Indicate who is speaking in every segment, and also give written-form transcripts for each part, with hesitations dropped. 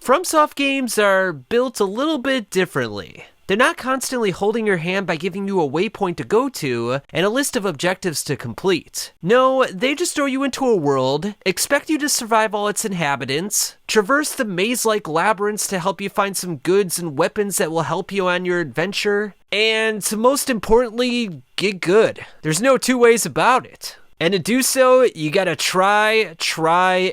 Speaker 1: FromSoft games are built a little bit differently. They're not constantly holding your hand by giving you a waypoint to go to and a list of objectives to complete. No, they just throw you into a world, expect you to survive all its inhabitants, traverse the maze-like labyrinths to help you find some goods and weapons that will help you on your adventure, and most importantly, get good. There's no two ways about it. And to do so, you gotta try,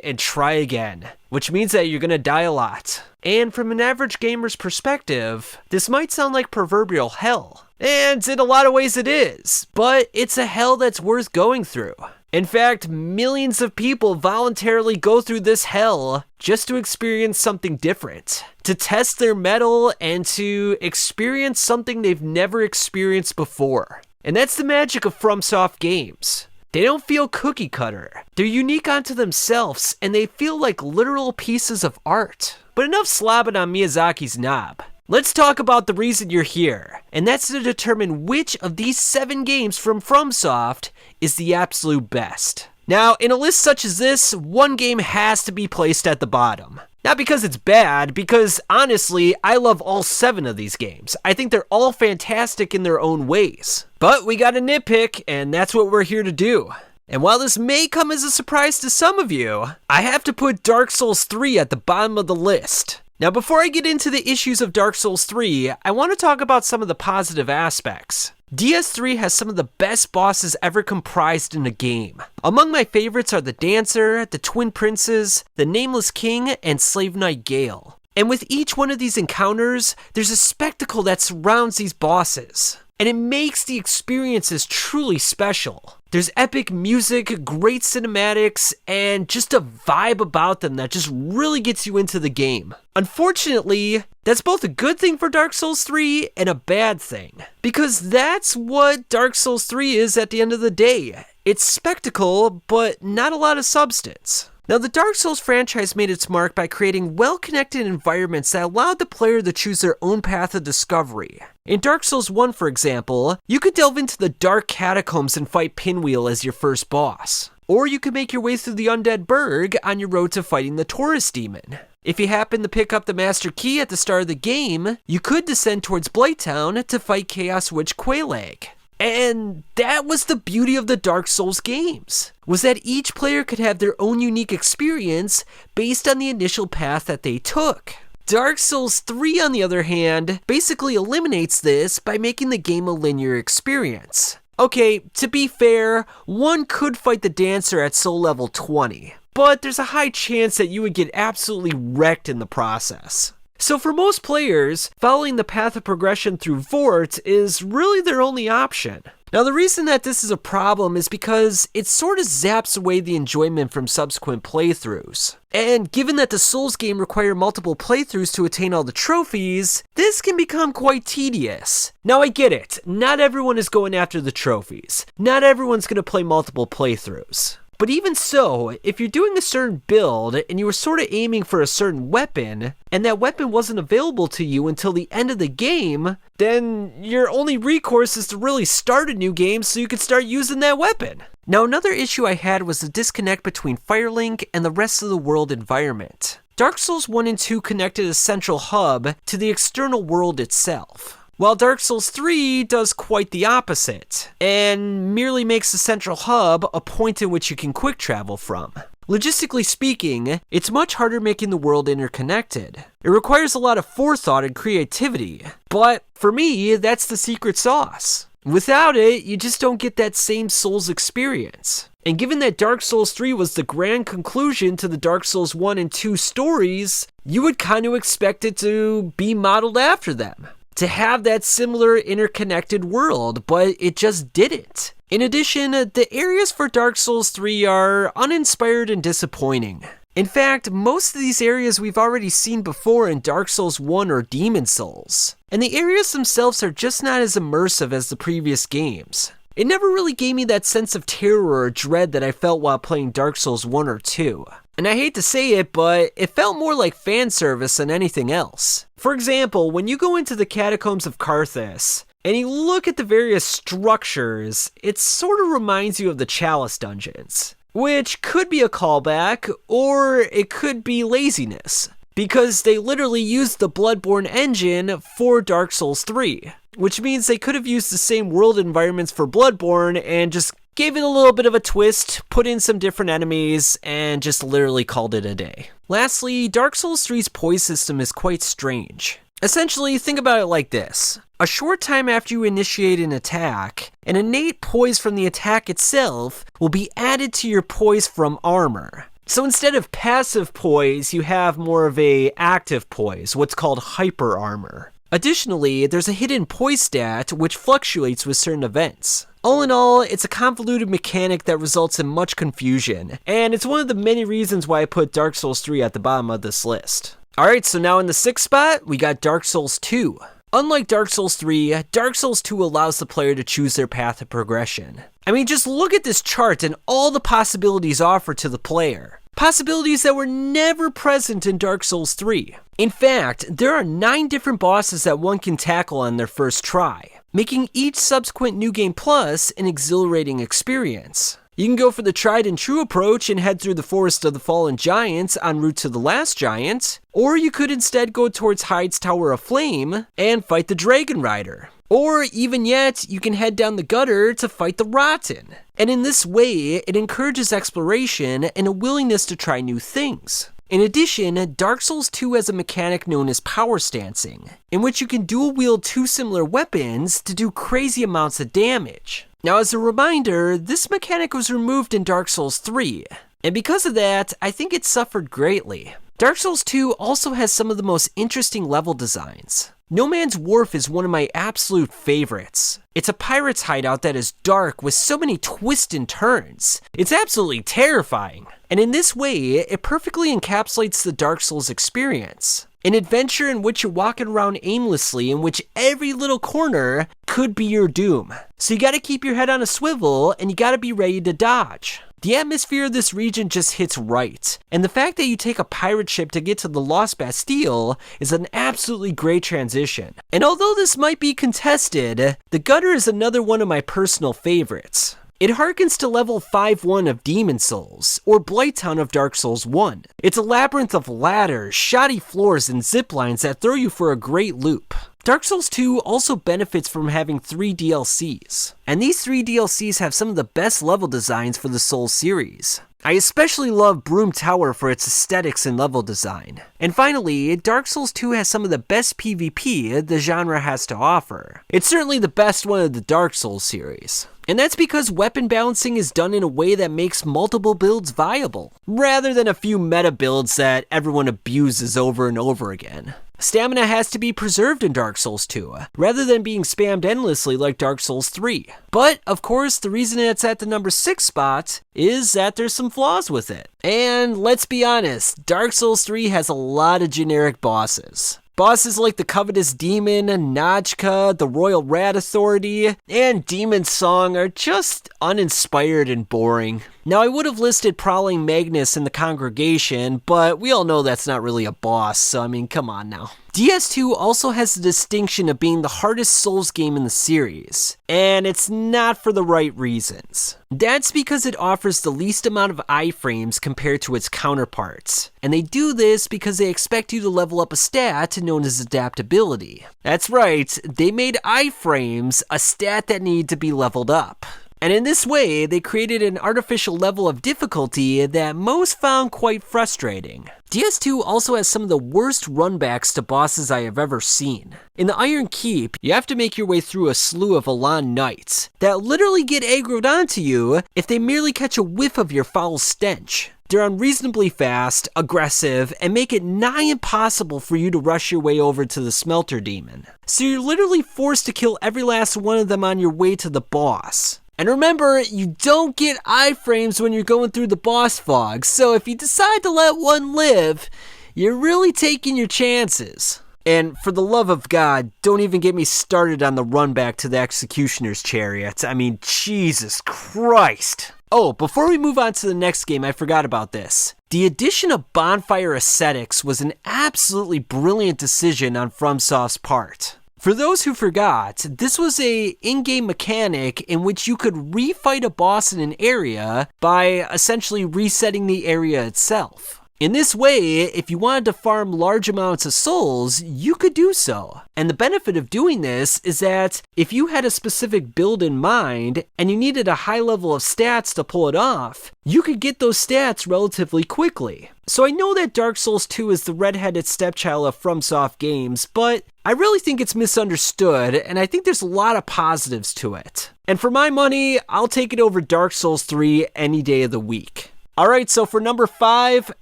Speaker 1: and try again, which means that you're gonna die a lot. And from an average gamer's perspective, this might sound like proverbial hell. And in a lot of ways it is, but it's a hell that's worth going through. In fact, millions of people voluntarily go through this hell just to experience something different, to test their mettle and to experience something they've never experienced before. And that's the magic of FromSoft games. They don't feel cookie cutter. They're unique unto themselves, and they feel like literal pieces of art. But enough slobbing on Miyazaki's knob. Let's talk about the reason you're here, and that's to determine which of these 7 games from FromSoft is the absolute best. Now, in a list such as this, one game has to be placed at the bottom. Not because it's bad, because honestly, I love all 7 of these games. I think they're all fantastic in their own ways. But we gotta nitpick, and that's what we're here to do. And while this may come as a surprise to some of you, I have to put Dark Souls 3 at the bottom of the list. Now, before I get into the issues of Dark Souls 3, I want to talk about some of the positive aspects. DS3 has some of the best bosses ever comprised in a game. Among my favorites are the Dancer, the Twin Princes, the Nameless King, and Slave Knight Gale. And with each one of these encounters, there's a spectacle that surrounds these bosses. And it makes the experiences truly special. There's epic music, great cinematics, and just a vibe about them that just really gets you into the game. Unfortunately, that's both a good thing for Dark Souls 3 and a bad thing. Because that's what Dark Souls 3 is at the end of the day. It's spectacle, but not a lot of substance. Now, the Dark Souls franchise made its mark by creating well-connected environments that allowed the player to choose their own path of discovery. In Dark Souls 1, for example, you could delve into the dark catacombs and fight Pinwheel as your first boss. Or you could make your way through the Undead Burg on your road to fighting the Taurus Demon. If you happen to pick up the Master Key at the start of the game, you could descend towards Blighttown to fight Chaos Witch Quelaag. And that was the beauty of the Dark Souls games, was that each player could have their own unique experience based on the initial path that they took. Dark Souls 3, on the other hand, basically eliminates this by making the game a linear experience. Okay, to be fair, one could fight the Dancer at soul level 20, but there's a high chance that you would get absolutely wrecked in the process. So for most players, following the path of progression through Vort is really their only option. Now, the reason that this is a problem is because it sort of zaps away the enjoyment from subsequent playthroughs. And given that the Souls game require multiple playthroughs to attain all the trophies, this can become quite tedious. Now, I get it, not everyone is going after the trophies. Not everyone's going to play multiple playthroughs. But even so, if you're doing a certain build and you were sort of aiming for a certain weapon, and that weapon wasn't available to you until the end of the game, then your only recourse is to really start a new game so you can start using that weapon. Now, another issue I had was the disconnect between Firelink and the rest of the world environment. Dark Souls 1 and 2 connected a central hub to the external world itself, while Dark Souls 3 does quite the opposite, and merely makes the central hub a point in which you can quick travel from. Logistically speaking, it's much harder making the world interconnected. It requires a lot of forethought and creativity, but for me, that's the secret sauce. Without it, you just don't get that same Souls experience. And given that Dark Souls 3 was the grand conclusion to the Dark Souls 1 and 2 stories, you would kind of expect it to be modeled after them, to have that similar interconnected world, but it just didn't. In addition, the areas for Dark Souls 3 are uninspired and disappointing. In fact, most of these areas we've already seen before in Dark Souls 1 or Demon Souls, and the areas themselves are just not as immersive as the previous games. It never really gave me that sense of terror or dread that I felt while playing Dark Souls 1 or 2. And I hate to say it, but it felt more like fan service than anything else. For example, when you go into the catacombs of Karthus, and you look at the various structures, it sort of reminds you of the Chalice dungeons, which could be a callback, or it could be laziness. because they literally used the Bloodborne engine for Dark Souls 3, which means they could have used the same world environments for Bloodborne and just gave it a little bit of a twist, put in some different enemies, and just literally called it a day. Lastly, Dark Souls 3's poise system is quite strange. Essentially, think about it like this. A short time after you initiate an attack, an innate poise from the attack itself will be added to your poise from armor. So instead of passive poise, you have more of a active poise, what's called hyper armor. Additionally, there's a hidden poise stat which fluctuates with certain events. All in all, it's a convoluted mechanic that results in much confusion, and it's one of the many reasons why I put Dark Souls 3 at the bottom of this list. Alright, so now in the 6th spot, we got Dark Souls 2. Unlike Dark Souls 3, Dark Souls 2 allows the player to choose their path of progression. I mean, just look at this chart and all the possibilities offered to the player. Possibilities that were never present in Dark Souls 3. In fact, there are 9 different bosses that one can tackle on their first try, making each subsequent New Game Plus an exhilarating experience. You can go for the tried and true approach and head through the Forest of the Fallen Giants en route to the Last Giant, or you could instead go towards Hyde's Tower of Flame and fight the Dragon Rider. Or even yet, you can head down the gutter to fight the Rotten. And in this way, it encourages exploration and a willingness to try new things. In addition, Dark Souls 2 has a mechanic known as power stancing, in which you can dual wield 2 similar weapons to do crazy amounts of damage. Now, as a reminder, this mechanic was removed in Dark Souls 3, and because of that, I think it suffered greatly. Dark Souls 2 also has some of the most interesting level designs. No Man's Wharf is one of my absolute favorites. It's a pirate's hideout that is dark with so many twists and turns. It's absolutely terrifying. And in this way, it perfectly encapsulates the Dark Souls experience. An adventure in which you're walking around aimlessly, in which every little corner could be your doom. So you gotta keep your head on a swivel, and you gotta be ready to dodge. The atmosphere of this region just hits right, and the fact that you take a pirate ship to get to the Lost Bastille is an absolutely great transition. And although this might be contested, the gutter is another one of my personal favorites. It harkens to level 5-1 of Demon Souls, or Blighttown of Dark Souls 1. It's a labyrinth of ladders, shoddy floors, and ziplines that throw you for a great loop. Dark Souls 2 also benefits from having 3 DLCs, and these 3 DLCs have some of the best level designs for the Souls series. I especially love Broom Tower for its aesthetics and level design. And finally, Dark Souls 2 has some of the best PvP the genre has to offer. It's certainly the best one of the Dark Souls series. And that's because weapon balancing is done in a way that makes multiple builds viable, rather than a few meta builds that everyone abuses over and over again. Stamina has to be preserved in Dark Souls 2, rather than being spammed endlessly like Dark Souls 3. But, of course, the reason it's at the number 6 spot is that there's some flaws with it. And let's be honest, Dark Souls 3 has a lot of generic bosses. Bosses like the Covetous Demon, Najka, the Royal Rat Authority, and Demon Song are just uninspired and boring. Now, I would have listed Prowling Magnus in the Congregation, but we all know that's not really a boss, so I mean, come on now. DS2 also has the distinction of being the hardest Souls game in the series, and it's not for the right reasons. That's because it offers the least amount of iframes compared to its counterparts, and they do this because they expect you to level up a stat known as adaptability. That's right, they made iframes a stat that needed to be leveled up. And in this way, they created an artificial level of difficulty that most found quite frustrating. DS2 also has some of the worst runbacks to bosses I have ever seen. In the Iron Keep, you have to make your way through a slew of Elan Knights that literally get aggroed onto you if they merely catch a whiff of your foul stench. They're unreasonably fast, aggressive, and make it nigh impossible for you to rush your way over to the Smelter Demon. So you're literally forced to kill every last one of them on your way to the boss. And remember, you don't get iframes when you're going through the boss fog, so if you decide to let one live, you're really taking your chances. And for the love of God, don't even get me started on the run back to the Executioner's Chariot. I mean, Jesus Christ. Oh, before we move on to the next game, I forgot about this. The addition of Bonfire Ascetics was an absolutely brilliant decision on FromSoft's part. For those who forgot, this was a in-game mechanic in which you could refight a boss in an area by essentially resetting the area itself. In this way, if you wanted to farm large amounts of souls, you could do so. And the benefit of doing this is that if you had a specific build in mind and you needed a high level of stats to pull it off, you could get those stats relatively quickly. So I know that Dark Souls 2 is the redheaded stepchild of FromSoft games, but I really think it's misunderstood, and I think there's a lot of positives to it. And for my money, I'll take it over Dark Souls 3 any day of the week. Alright, so for number 5,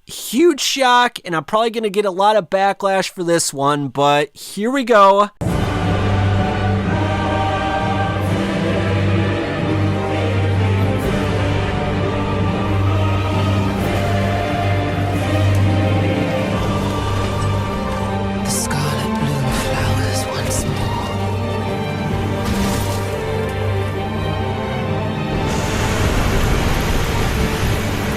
Speaker 1: huge shock, and I'm probably going to get a lot of backlash for this one, but here we go.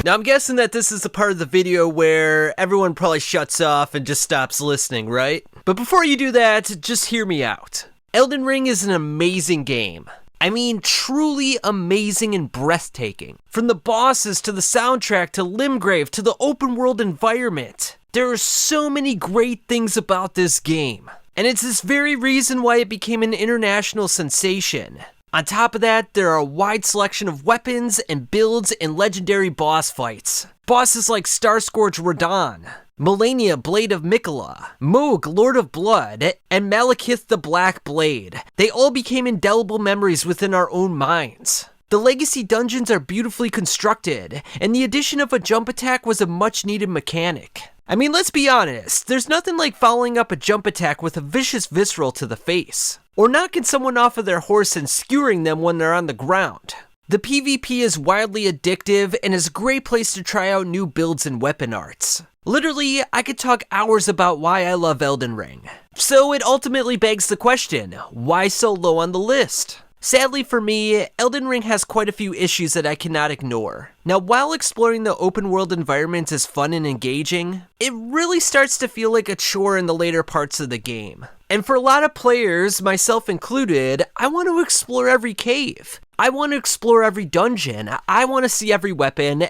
Speaker 1: Now I'm guessing that this is the part of the video where everyone probably shuts off and just stops listening, right? But before you do that, just hear me out. Elden Ring is an amazing game. I mean, truly amazing and breathtaking. From the bosses to the soundtrack to Limgrave to the open world environment. There are so many great things about this game. And it's this very reason why it became an international sensation. On top of that, there are a wide selection of weapons and builds and legendary boss fights. Bosses like Starscourge Radahn, Melania Blade of Mikola, Moog Lord of Blood, and Malekith the Black Blade. They all became indelible memories within our own minds. The legacy dungeons are beautifully constructed, and the addition of a jump attack was a much needed mechanic. I mean, let's be honest, there's nothing like following up a jump attack with a vicious visceral to the face, or knocking someone off of their horse and skewering them when they're on the ground. The PvP is wildly addictive and is a great place to try out new builds and weapon arts. Literally, I could talk hours about why I love Elden Ring. So it ultimately begs the question, why so low on the list? Sadly for me, Elden Ring has quite a few issues that I cannot ignore. Now, while exploring the open world environments is fun and engaging, it really starts to feel like a chore in the later parts of the game. And for a lot of players, myself included, I want to explore every cave. I want to explore every dungeon. I want to see every weapon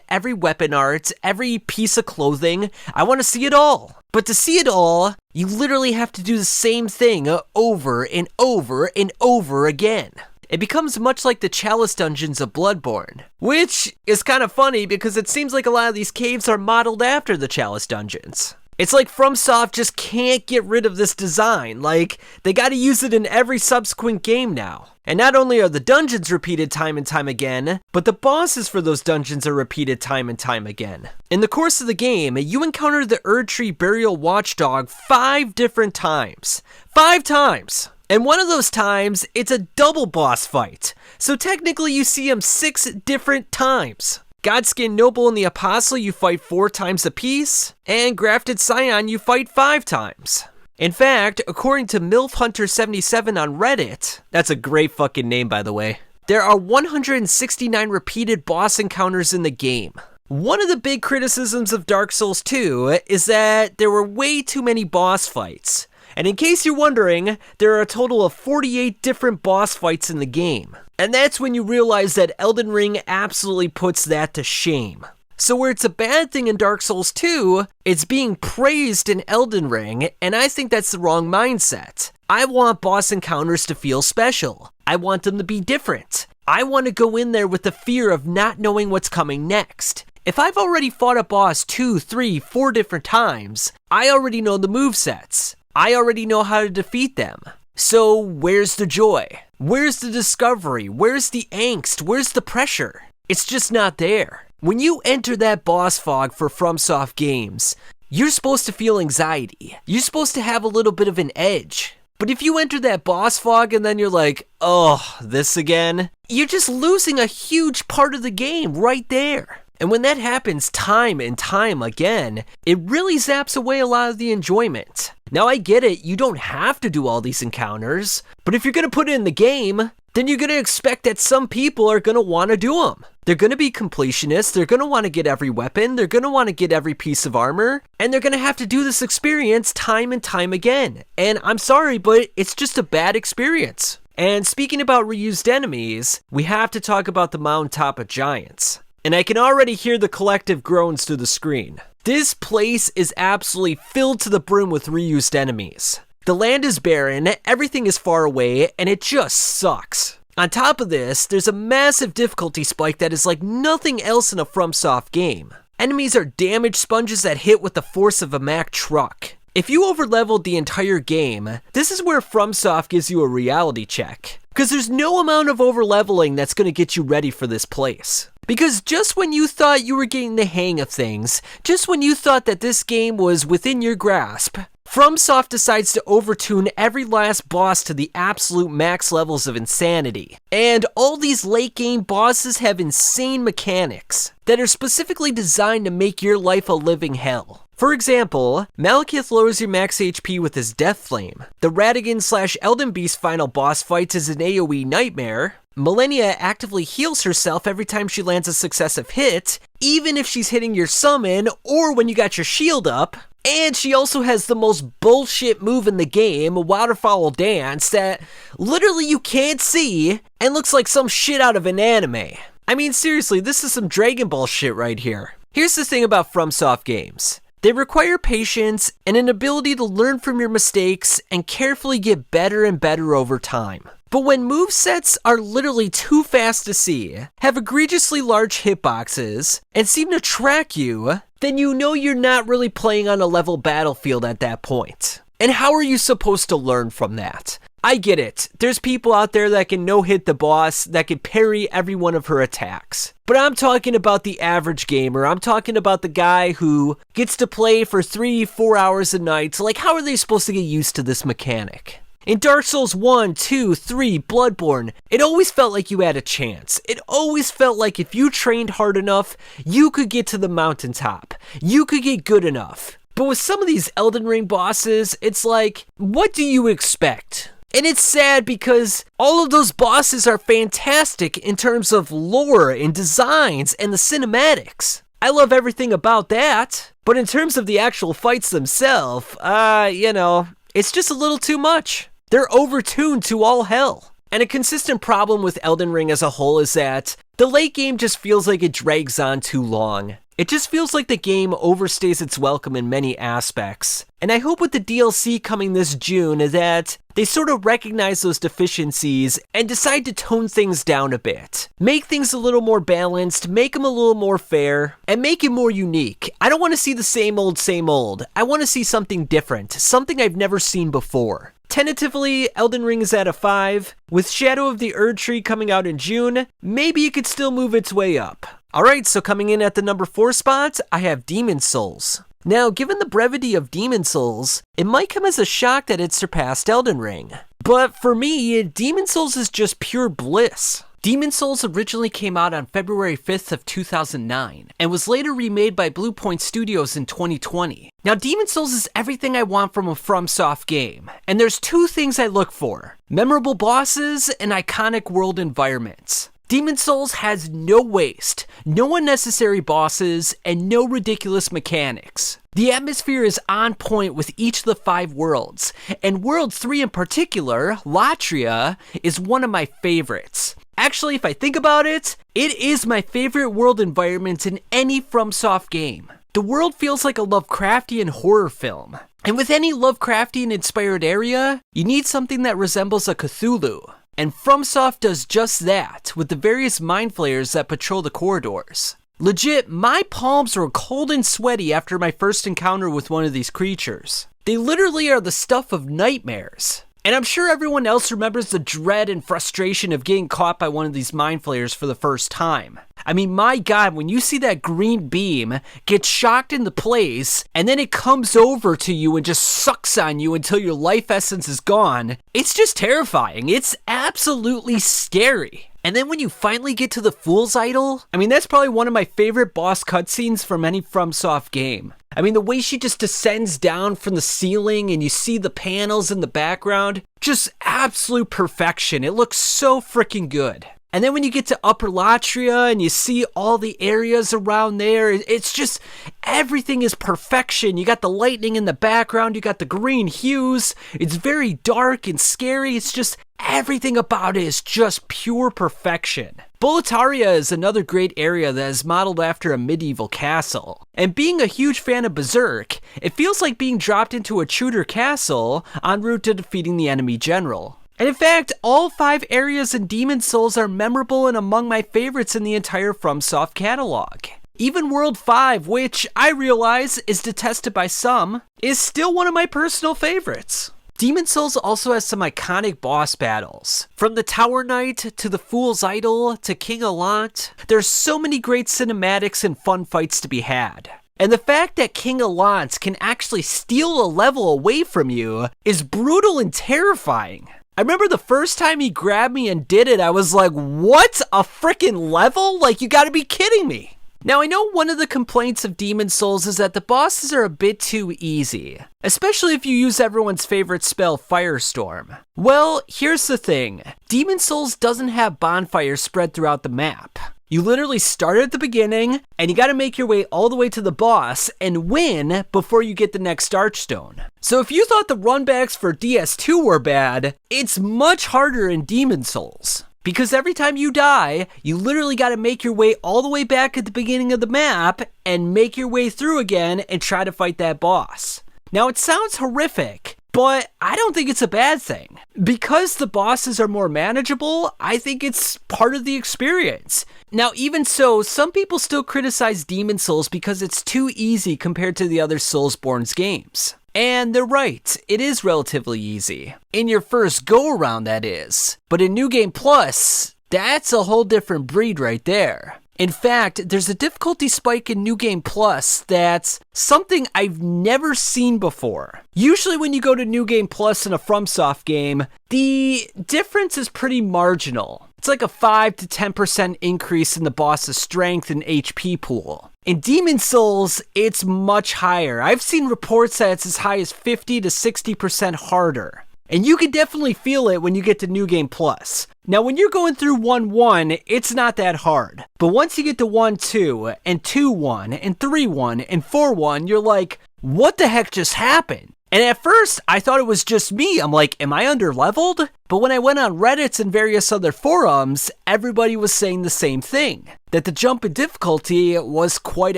Speaker 1: art, every piece of clothing. I want to see it all. But to see it all, you literally have to do the same thing over and over and over again. It becomes much like the Chalice dungeons of Bloodborne, which is kind of funny because it seems like a lot of these caves are modeled after the Chalice dungeons. It's like FromSoft just can't get rid of this design, like they gotta use it in every subsequent game now. And not only are the dungeons repeated time and time again, but the bosses for those dungeons are repeated time and time again. In the course of the game, you encounter the Erdtree Burial Watchdog 5 different times. 5 times! And one of those times, it's a double boss fight. So technically you see him 6 different times. Godskin Noble and the Apostle you fight 4 times apiece, and Grafted Scion you fight 5 times. In fact, according to MILFHunter77 on Reddit, that's a great fucking name by the way, there are 169 repeated boss encounters in the game. One of the big criticisms of Dark Souls 2 is that there were way too many boss fights. And in case you're wondering, there are a total of 48 different boss fights in the game. And that's when you realize that Elden Ring absolutely puts that to shame. So where it's a bad thing in Dark Souls 2, it's being praised in Elden Ring, and I think that's the wrong mindset. I want boss encounters to feel special. I want them to be different. I want to go in there with the fear of not knowing what's coming next. If I've already fought a boss 2, 3, 4 different times, I already know the movesets. I already know how to defeat them. So where's the joy? Where's the discovery? Where's the angst? Where's the pressure? It's just not there. When you enter that boss fog for FromSoft games, you're supposed to feel anxiety. You're supposed to have a little bit of an edge. But if you enter that boss fog and then you're like, oh, this again, you're just losing a huge part of the game right there. And when that happens time and time again, it really zaps away a lot of the enjoyment. Now I get it, you don't have to do all these encounters, but if you're gonna put it in the game, then you're gonna expect that some people are gonna wanna do them. They're gonna be completionists, they're gonna wanna get every weapon, they're gonna wanna get every piece of armor, and they're gonna have to do this experience time and time again. And I'm sorry, but it's just a bad experience. And speaking about reused enemies, we have to talk about the mountaintop of giants. And I can already hear the collective groans through the screen. This place is absolutely filled to the brim with reused enemies. The land is barren, everything is far away, and it just sucks. On top of this, there's a massive difficulty spike that is like nothing else in a FromSoft game. Enemies are damage sponges that hit with the force of a Mack truck. If you overleveled the entire game, this is where FromSoft gives you a reality check. Because there's no amount of overleveling that's going to get you ready for this place. Because just when you thought you were getting the hang of things, just when you thought that this game was within your grasp, FromSoft decides to overtune every last boss to the absolute max levels of insanity. And all these late game bosses have insane mechanics that are specifically designed to make your life a living hell. For example, Malekith lowers your max HP with his Death Flame. The Radagon/Elden Beast final boss fights is an AoE nightmare. Millennia actively heals herself every time she lands a successive hit, even if she's hitting your summon or when you got your shield up. And she also has the most bullshit move in the game, Waterfowl Dance, that literally you can't see and looks like some shit out of an anime. I mean, seriously, this is some Dragon Ball shit right here. Here's the thing about FromSoft games. They require patience and an ability to learn from your mistakes and carefully get better and better over time. But when movesets are literally too fast to see, have egregiously large hitboxes, and seem to track you, then you know you're not really playing on a level battlefield at that point. And how are you supposed to learn from that? I get it. There's people out there that can no-hit the boss, that can parry every one of her attacks. But I'm talking about the average gamer. I'm talking about the guy who gets to play for 3-4 hours a night. Like, how are they supposed to get used to this mechanic? In Dark Souls 1, 2, 3, Bloodborne, it always felt like you had a chance. It always felt like if you trained hard enough, you could get to the mountaintop. You could get good enough. But with some of these Elden Ring bosses, it's like, what do you expect? And it's sad because all of those bosses are fantastic in terms of lore and designs and the cinematics. I love everything about that. But in terms of the actual fights themselves, it's just a little too much. They're overtuned to all hell. And a consistent problem with Elden Ring as a whole is that the late game just feels like it drags on too long. It just feels like the game overstays its welcome in many aspects. And I hope with the DLC coming this June that they sort of recognize those deficiencies and decide to tone things down a bit. Make things a little more balanced, make them a little more fair, and make it more unique. I don't want to see the same old, same old. I want to see something different, something I've never seen before. Tentatively, Elden Ring is at a 5. With Shadow of the Erd Tree coming out in June, maybe it could still move its way up. Alright, so coming in at the number 4 spot, I have Demon Souls. Now, given the brevity of Demon Souls, it might come as a shock that it surpassed Elden Ring. But for me, Demon Souls is just pure bliss. Demon Souls originally came out on February 5th of 2009, and was later remade by Bluepoint Studios in 2020. Now, Demon Souls is everything I want from a FromSoft game, and there's 2 things I look for: memorable bosses and iconic world environments. Demon Souls has no waste, no unnecessary bosses, and no ridiculous mechanics. The atmosphere is on point with each of the 5 worlds, and World 3 in particular, Latria, is one of my favorites. Actually, if I think about it, it is my favorite world environment in any FromSoft game. The world feels like a Lovecraftian horror film. And with any Lovecraftian-inspired area, you need something that resembles a Cthulhu. And FromSoft does just that, with the various mind flayers that patrol the corridors. Legit, my palms were cold and sweaty after my first encounter with one of these creatures. They literally are the stuff of nightmares. And I'm sure everyone else remembers the dread and frustration of getting caught by one of these mind flayers for the first time. I mean, my God, when you see that green beam get shocked into place, and then it comes over to you and just sucks on you until your life essence is gone, it's just terrifying. It's absolutely scary. And then when you finally get to the Fool's Idol, I mean, that's probably one of my favorite boss cutscenes from any FromSoft game. I mean, the way she just descends down from the ceiling and you see the panels in the background, just absolute perfection. It looks so freaking good. And then when you get to Upper Latria and you see all the areas around there, it's just, everything is perfection. You got the lightning in the background, you got the green hues, it's very dark and scary, it's just, everything about it is just pure perfection. Boletaria is another great area that is modeled after a medieval castle. And being a huge fan of Berserk, it feels like being dropped into a Tudor castle en route to defeating the enemy general. And in fact, all 5 areas in Demon Souls are memorable and among my favorites in the entire FromSoft catalog. Even World 5, which I realize is detested by some, is still one of my personal favorites. Demon Souls also has some iconic boss battles. From the Tower Knight, to the Fool's Idol, to King Allant, there's so many great cinematics and fun fights to be had. And the fact that King Allant can actually steal a level away from you is brutal and terrifying. I remember the first time he grabbed me and did it, I was like, what? A freaking level? Like, you gotta be kidding me. Now, I know one of the complaints of Demon Souls is that the bosses are a bit too easy, especially if you use everyone's favorite spell, Firestorm. Well, here's the thing. Demon Souls doesn't have bonfires spread throughout the map. You literally start at the beginning, and you gotta make your way all the way to the boss and win before you get the next Archstone. So if you thought the runbacks for DS2 were bad, it's much harder in Demon Souls. Because every time you die, you literally got to make your way all the way back at the beginning of the map and make your way through again and try to fight that boss. Now, it sounds horrific, but I don't think it's a bad thing. Because the bosses are more manageable, I think it's part of the experience. Now, even so, some people still criticize Demon Souls because it's too easy compared to the other Soulsborne games. And they're right, it is relatively easy. In your first go-around, that is. But in New Game Plus, that's a whole different breed right there. In fact, there's a difficulty spike in New Game Plus that's something I've never seen before. Usually when you go to New Game Plus in a FromSoft game, the difference is pretty marginal. It's like a 5 to 10% increase in the boss's strength and HP pool. In Demon Souls, it's much higher. I've seen reports that it's as high as 50 to 60% harder. And you can definitely feel it when you get to New Game Plus. Now, when you're going through 1-1, it's not that hard. But once you get to 1-2, and 2-1, and 3-1, and 4-1, you're like, what the heck just happened? And at first, I thought it was just me. I'm like, am I underleveled? But when I went on Reddit and various other forums, everybody was saying the same thing, that the jump in difficulty was quite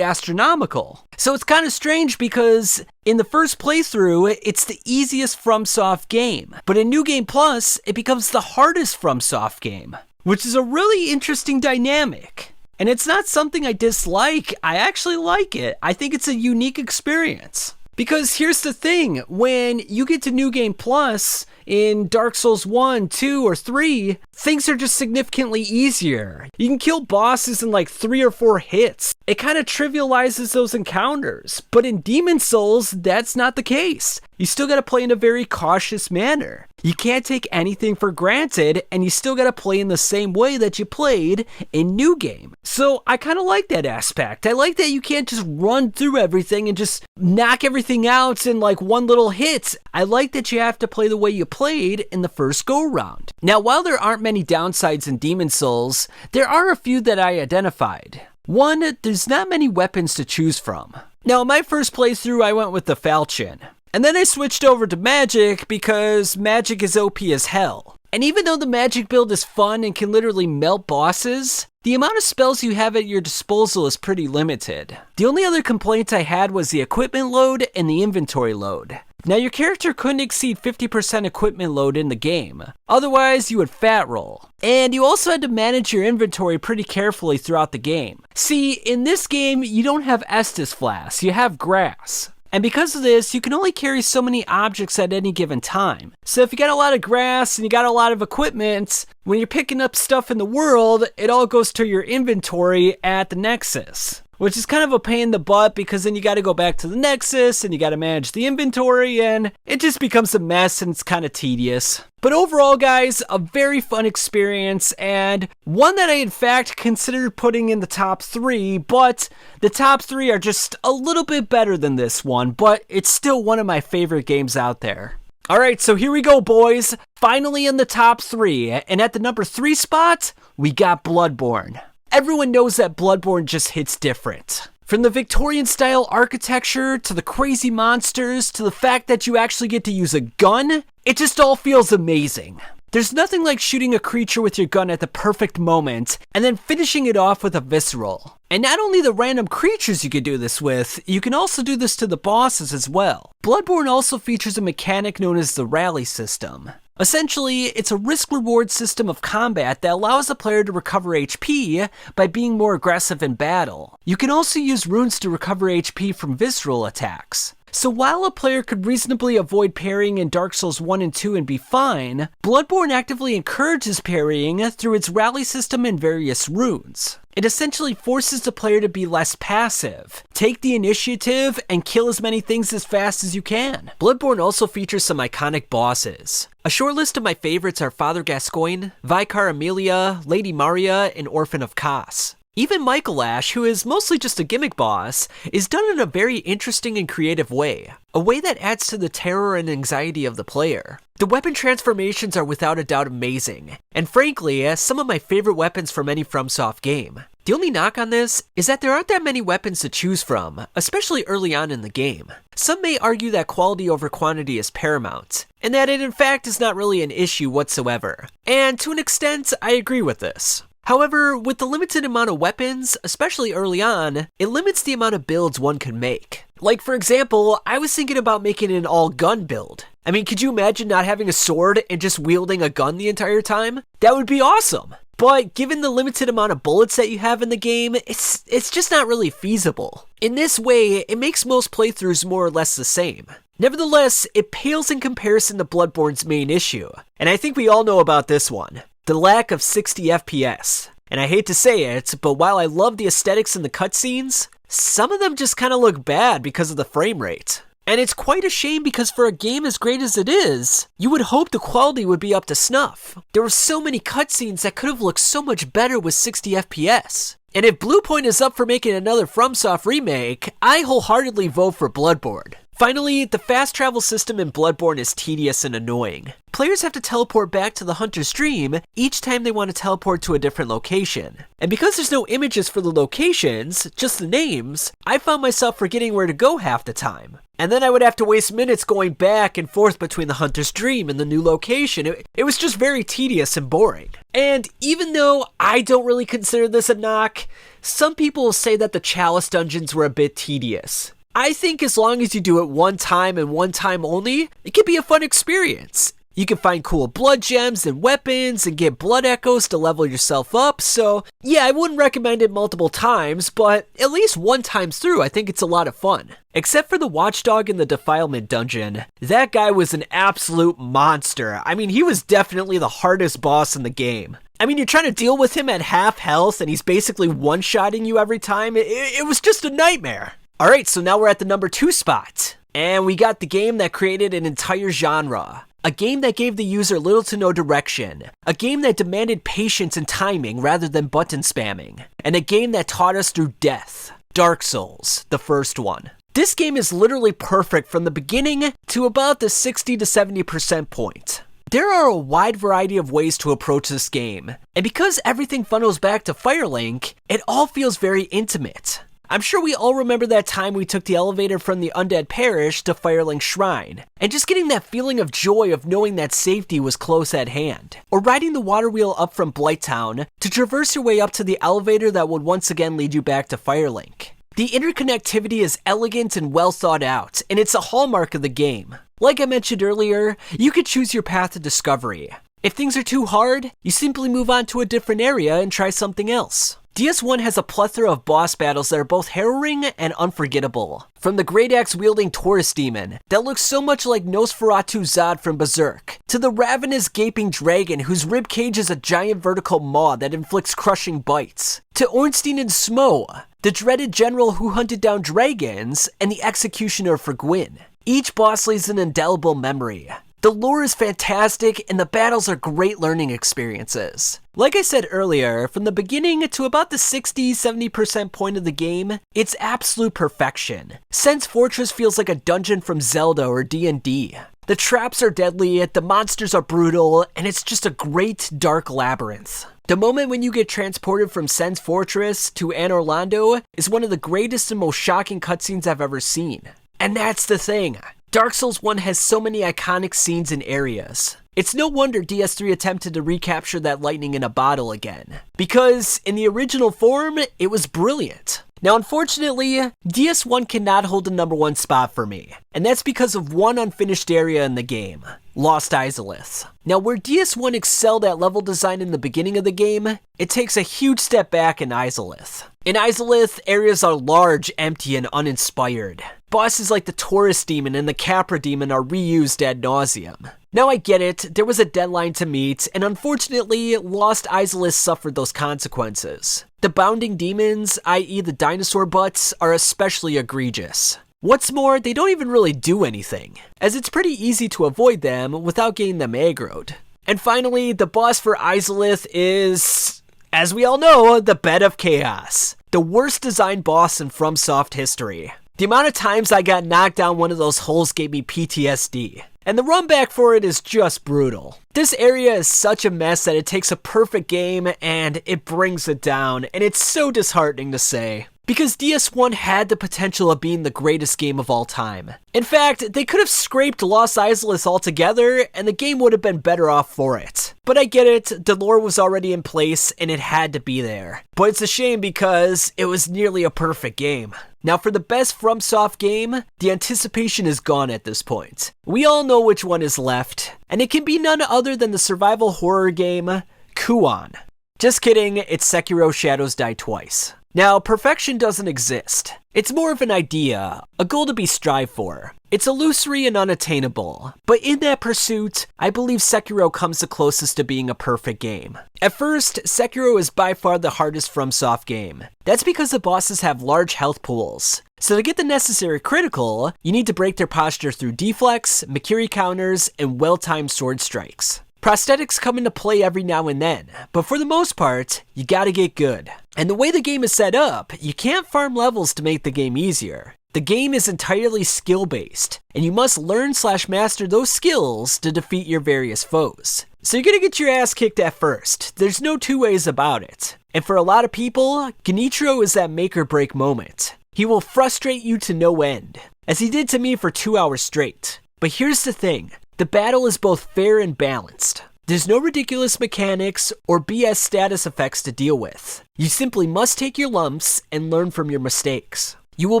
Speaker 1: astronomical. So it's kind of strange because in the first playthrough, it's the easiest FromSoft game. But in New Game Plus, it becomes the hardest FromSoft game, which is a really interesting dynamic. And it's not something I dislike. I actually like it. I think it's a unique experience. Because here's the thing, when you get to New Game Plus in Dark Souls 1, 2, or 3, things are just significantly easier. You can kill bosses in like 3 or 4 hits. It kind of trivializes those encounters. But in Demon Souls, that's not the case. You still gotta play in a very cautious manner. You can't take anything for granted, and you still gotta play in the same way that you played in New Game. So I kind of like that aspect. I like that you can't just run through everything and just knock everything out in like one little hit. I like that you have to play the way you played in the first go-round. Now, while there aren't many downsides in Demon Souls, there are a few that I identified. One, there's not many weapons to choose from. Now, in my first playthrough, I went with the falchion. And then I switched over to magic because magic is OP as hell. And even though the magic build is fun and can literally melt bosses, the amount of spells you have at your disposal is pretty limited. The only other complaint I had was the equipment load and the inventory load. Now, your character couldn't exceed 50% equipment load in the game. Otherwise, you would fat roll. And you also had to manage your inventory pretty carefully throughout the game. See, in this game, you don't have Estus Flask, you have grass. And because of this, you can only carry so many objects at any given time. So if you got a lot of grass and you got a lot of equipment, when you're picking up stuff in the world, it all goes to your inventory at the Nexus. Which is kind of a pain in the butt because then you got to go back to the Nexus and you got to manage the inventory and it just becomes a mess and it's kind of tedious. But overall, guys, a very fun experience and one that I in fact considered putting in the top 3, but the top 3 are just a little bit better than this one, but it's still one of my favorite games out there. Alright, so here we go, boys. Finally in the top 3, and at the number 3 spot, we got Bloodborne. Everyone knows that Bloodborne just hits different. From the Victorian-style architecture, to the crazy monsters, to the fact that you actually get to use a gun, it just all feels amazing.
Speaker 2: There's nothing like shooting a creature with your gun at the perfect moment, and then finishing it off with a visceral. And not only the random creatures you can do this with, you can also do this to the bosses as well. Bloodborne also features a mechanic known as the rally system. Essentially, it's a risk-reward system of combat that allows the player to recover HP by being more aggressive in battle. You can also use runes to recover HP from visceral attacks. So while a player could reasonably avoid parrying in Dark Souls 1 and 2 and be fine, Bloodborne actively encourages parrying through its rally system and various runes. It essentially forces the player to be less passive, take the initiative, and kill as many things as fast as you can. Bloodborne also features some iconic bosses. A short list of my favorites are Father Gascoigne, Vicar Amelia, Lady Maria, and Orphan of Kos. Even Michael Ash, who is mostly just a gimmick boss, is done in a very interesting and creative way. A way that adds to the terror and anxiety of the player. The weapon transformations are without a doubt amazing, and frankly, some of my favorite weapons from any FromSoft game. The only knock on this is that there aren't that many weapons to choose from, especially early on in the game. Some may argue that quality over quantity is paramount, and that it in fact is not really an issue whatsoever. And to an extent, I agree with this. However, with the limited amount of weapons, especially early on, it limits the amount of builds one can make. Like for example, I was thinking about making an all-gun build. I mean, could you imagine not having a sword and just wielding a gun the entire time? That would be awesome! But given the limited amount of bullets that you have in the game, it's just not really feasible. In this way, it makes most playthroughs more or less the same. Nevertheless, it pales in comparison to Bloodborne's main issue, and I think we all know about this one. The lack of 60 FPS. And I hate to say it, but while I love the aesthetics in the cutscenes, some of them just kinda look bad because of the frame rate. And it's quite a shame because for a game as great as it is, you would hope the quality would be up to snuff. There were so many cutscenes that could have looked so much better with 60 FPS. And if Bluepoint is up for making another FromSoft remake, I wholeheartedly vote for Bloodborne. Finally, the fast travel system in Bloodborne is tedious and annoying. Players have to teleport back to the Hunter's Dream each time they want to teleport to a different location. And because there's no images for the locations, just the names, I found myself forgetting where to go half the time. And then I would have to waste minutes going back and forth between the Hunter's Dream and the new location. It was just very tedious and boring. And even though I don't really consider this a knock, some people will say that the Chalice dungeons were a bit tedious. I think as long as you do it one time and one time only, it can be a fun experience. You can find cool blood gems and weapons and get blood echoes to level yourself up, so yeah, I wouldn't recommend it multiple times, but at least one time through, I think it's a lot of fun. Except for the watchdog in the Defilement dungeon. That guy was an absolute monster. I mean, he was definitely the hardest boss in the game. I mean, you're trying to deal with him at half health and he's basically one-shotting you every time. It was just a nightmare. Alright, so now we're at the number 2 spot. And we got the game that created an entire genre. A game that gave the user little to no direction. A game that demanded patience and timing rather than button spamming. And a game that taught us through death. Dark Souls, the first one. This game is literally perfect from the beginning to about the 60 to 70% point. There are a wide variety of ways to approach this game. And because everything funnels back to Firelink, it all feels very intimate. I'm sure we all remember that time we took the elevator from the Undead Parish to Firelink Shrine, and just getting that feeling of joy of knowing that safety was close at hand. Or riding the water wheel up from Blighttown to traverse your way up to the elevator that would once again lead you back to Firelink. The interconnectivity is elegant and well thought out, and it's a hallmark of the game. Like I mentioned earlier, you could choose your path to discovery. If things are too hard, you simply move on to a different area and try something else. DS1 has a plethora of boss battles that are both harrowing and unforgettable. From the great axe-wielding Taurus demon that looks so much like Nosferatu Zod from Berserk, to the ravenous gaping dragon whose ribcage is a giant vertical maw that inflicts crushing bites, to Ornstein and Smo, the dreaded general who hunted down dragons, and the executioner for Gwyn. Each boss leaves an indelible memory. The lore is fantastic, and the battles are great learning experiences. Like I said earlier, from the beginning to about the 60-70% point of the game, it's absolute perfection. Sense Fortress feels like a dungeon from Zelda or D&D. The traps are deadly, the monsters are brutal, and it's just a great dark labyrinth. The moment when you get transported from Sense Fortress to Anne Orlando is one of the greatest and most shocking cutscenes I've ever seen. And that's the thing. Dark Souls 1 has so many iconic scenes and areas. It's no wonder DS3 attempted to recapture that lightning in a bottle again, because in the original form, it was brilliant. Now, unfortunately, DS1 cannot hold the #1 spot for me, and that's because of one unfinished area in the game, Lost Izalith. Now, where DS1 excelled at level design in the beginning of the game, it takes a huge step back in Izalith. In Izalith, areas are large, empty, and uninspired. Bosses like the Taurus Demon and the Capra Demon are reused ad nauseum. Now I get it, there was a deadline to meet, and unfortunately, Lost Izalith suffered those consequences. The bounding demons, i.e. the dinosaur butts, are especially egregious. What's more, they don't even really do anything, as it's pretty easy to avoid them without getting them aggroed. And finally, the boss for Izalith is, as we all know, the Bed of Chaos. The worst designed boss in FromSoft history. The amount of times I got knocked down one of those holes gave me PTSD. And the run back for it is just brutal. This area is such a mess that it takes a perfect game and it brings it down, and it's so disheartening to say. Because DS1 had the potential of being the greatest game of all time. In fact, they could have scraped Lost Izalith altogether, and the game would have been better off for it. But I get it, the lore was already in place, and it had to be there. But it's a shame because it was nearly a perfect game. Now for the best FromSoft game, the anticipation is gone at this point. We all know which one is left, and it can be none other than the survival horror game, Kuon. Just kidding, it's Sekiro Shadows Die Twice. Now, perfection doesn't exist. It's more of an idea, a goal to be strived for. It's illusory and unattainable, but in that pursuit, I believe Sekiro comes the closest to being a perfect game. At first, Sekiro is by far the hardest FromSoft game. That's because the bosses have large health pools. So to get the necessary critical, you need to break their posture through deflex, Mikiri counters, and well-timed sword strikes. Prosthetics come into play every now and then, but for the most part, you gotta get good. And the way the game is set up, you can't farm levels to make the game easier. The game is entirely skill-based, and you must learn/master those skills to defeat your various foes. So you're gonna get your ass kicked at first, there's no two ways about it. And for a lot of people, Genichiro is that make or break moment. He will frustrate you to no end, as he did to me for 2 hours straight. But here's the thing. The battle is both fair and balanced. There's no ridiculous mechanics or BS status effects to deal with. You simply must take your lumps and learn from your mistakes. You will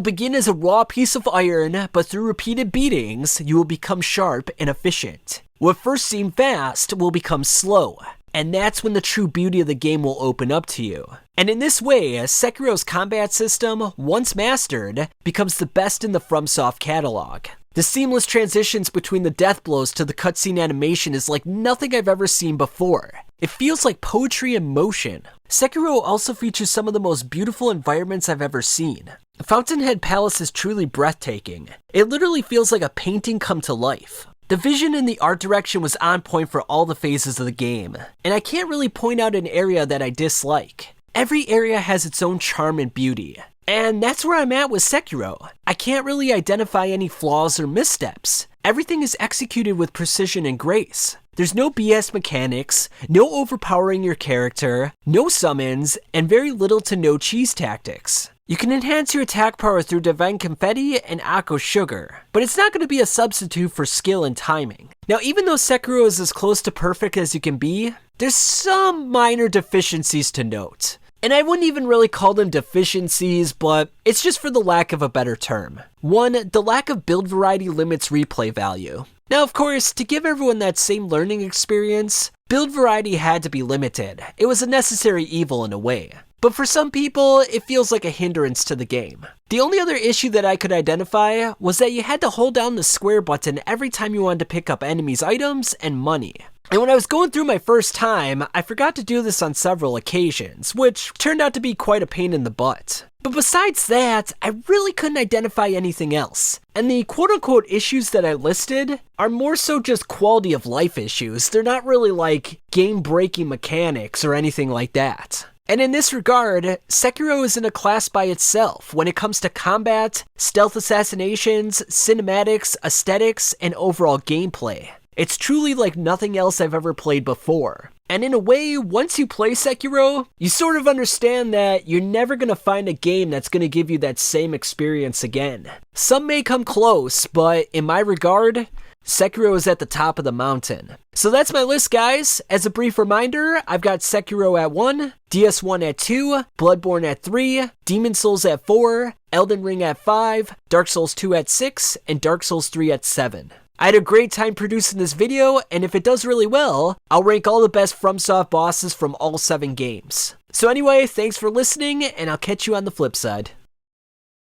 Speaker 2: begin as a raw piece of iron, but through repeated beatings, you will become sharp and efficient. What first seemed fast will become slow, and that's when the true beauty of the game will open up to you. And in this way, Sekiro's combat system, once mastered, becomes the best in the FromSoft catalog. The seamless transitions between the death blows to the cutscene animation is like nothing I've ever seen before. It feels like poetry in motion. Sekiro also features some of the most beautiful environments I've ever seen. Fountainhead Palace is truly breathtaking. It literally feels like a painting come to life. The vision and the art direction was on point for all the phases of the game, and I can't really point out an area that I dislike. Every area has its own charm and beauty. And that's where I'm at with Sekiro. I can't really identify any flaws or missteps. Everything is executed with precision and grace. There's no BS mechanics, no overpowering your character, no summons, and very little to no cheese tactics. You can enhance your attack power through Divine Confetti and Akko Sugar, but it's not going to be a substitute for skill and timing. Now, even though Sekiro is as close to perfect as you can be, there's some minor deficiencies to note. And I wouldn't even really call them deficiencies, but it's just for the lack of a better term. One, the lack of build variety limits replay value. Now, of course, to give everyone that same learning experience, build variety had to be limited. It was a necessary evil in a way. But for some people, it feels like a hindrance to the game. The only other issue that I could identify was that you had to hold down the square button every time you wanted to pick up enemies' items and money. And when I was going through my first time, I forgot to do this on several occasions, which turned out to be quite a pain in the butt. But besides that, I really couldn't identify anything else. And the quote-unquote issues that I listed are more so just quality of life issues. They're not really like game-breaking mechanics or anything like that. And in this regard, Sekiro is in a class by itself when it comes to combat, stealth assassinations, cinematics, aesthetics, and overall gameplay. It's truly like nothing else I've ever played before. And in a way, once you play Sekiro, you sort of understand that you're never going to find a game that's going to give you that same experience again. Some may come close, but in my regard, Sekiro is at the top of the mountain. So that's my list, guys. As a brief reminder, I've got Sekiro at 1, DS1 at 2, Bloodborne at 3, Demon Souls at 4, Elden Ring at 5, Dark Souls 2 at 6, and Dark Souls 3 at 7. I had a great time producing this video, and if it does really well, I'll rank all the best FromSoft bosses from all 7 games. So anyway, thanks for listening, and I'll catch you on the flip side.